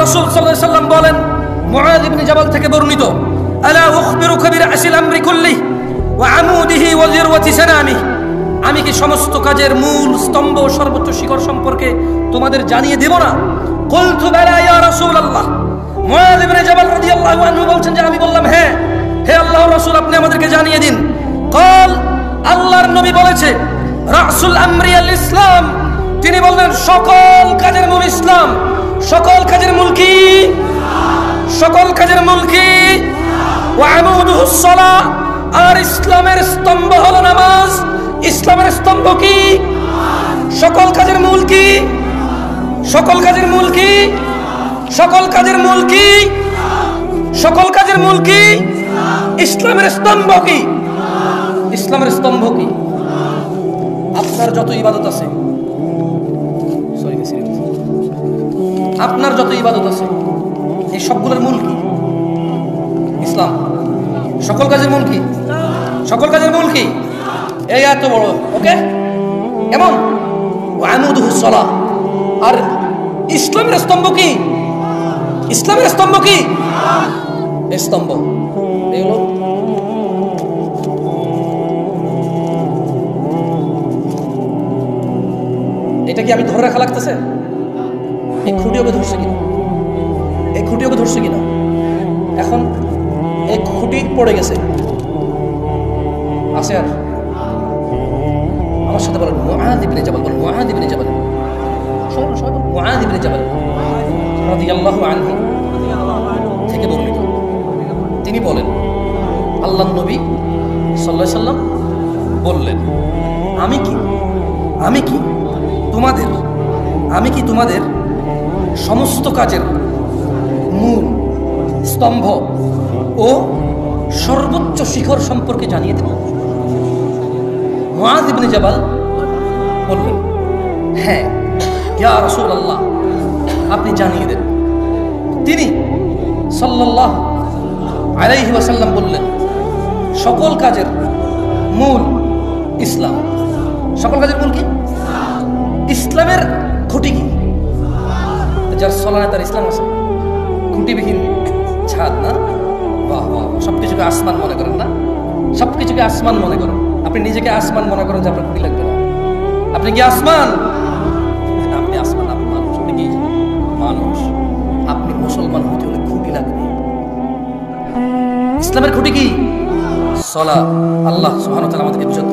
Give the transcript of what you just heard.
রাসূল সাল্লাল্লাহু আলাইহি ওয়াসাল্লাম বলেন, মুআয ইবনে জাবাল থেকে বর্ণিত, আলা উখবিরুকা বিরাসিল আমরি কুল্লিহি ওয়া আমুদিহি ওয়া যিরওয়াতি সানামিহি, আমি কি সমস্ত কাজের মূল স্তম্ভ সর্বোচ্চ শিখর সম্পর্কে তোমাদের জানিয়ে দেব না? কুলতু বালা ইয়া রাসূলুল্লাহ। মুআয ইবনে জাবাল রাদিয়াল্লাহু আনহু বলছেন যে আমি বললাম, হ্যাঁ হে আল্লাহর রাসূল, আপনি আমাদেরকে জানিয়ে দিন। قال, আল্লাহর নবী বলেছে, রাসূল আমরি আল ইসলাম, তিনি বললেন সকল কাজের মূল ইসলাম। সকল কাজের মূল কি? সকল কাজের মূল কি? ওয়া আমুদুহুস সালাহ, আর ইসলামের স্তম্ভ হলো নামাজ। ইসলামের স্তম্ভ কি? সকল কাজের মূল কি? সকল কাজের মূল কি? সকল কাজের মূল কি? সকল কাজের মূল কি? ইসলামের স্তম্ভ কি? ইসলামের স্তম্ভ কি? আপনার যত ইবাদত আছে, আপনার যত ইবাদত আছে, এই সবগুলোর মূল কি? ইসলাম। সকল কাজের মূল কি? সকল কাজের মূল কি? এই এত বড়, ওকে, এমন ওয়ানুদুহুস সালাহ, আর ইসলামের স্তম্ভ কি? ইসলামের স্তম্ভ কি? স্তম্ভ এগুলো এটা কি আমি ধরে রাখা লাগতেছে? এই খুঁটি ওকে ধরছে কিনা? এই খুঁটি ওকে ধরছে কিনা? এখন এই খুঁটি পড়ে গেছে, আছে আর? আমার সাথে বলেন মুআয ইবনে জাবাল, বলেন মুআয ইবনে জাবাল, সবাই মুআয ইবনে জাবাল রাদিয়াল্লাহু আনহু থেকে বর্ণিত। তিনি বলেন, আল্লাহর নবী সাল্লাল্লাহু আলাইহি সাল্লাম বললেন, আমি কি তোমাদের সমস্ত কাজের মূল স্তম্ভ ও সর্বোচ্চ শিখর সম্পর্কে জানিয়ে দেব? মুআয ইবনে জাবাল বললেন, হ্যাঁ ইয়া রাসূলুল্লাহ, আপনি জানিয়ে দেন। তিনি সাল্লাল্লাহু আলাইহি ওয়াসাল্লাম বললেন, সকল কাজের মূল ইসলাম। সকল কাজের মূল কি? ইসলামের খুঁটি কি? যার সলানে তার ইসলাম আছে, খুঁটিবিহীন ছাদ না? বাহ বাহ, সবকিছুকে আসমান মনে করেন না? সবকিছুকে আসমান মনে করেন। আপনি নিজেকে আসমান মনে করেন যে আপনার খুঁটি লাগবে না। আপনি কি আসমান? আপনি আসমান, আপনি মানুষ। আপনি কি মানুষ? আপনি মুসলমান হতে হলে খুঁটি লাগবে। ইসলামের খুঁটি কি? সালাত। আল্লাহ সুবহানাহু ওয়া তাআলা আমাদেরকে বুঝাতে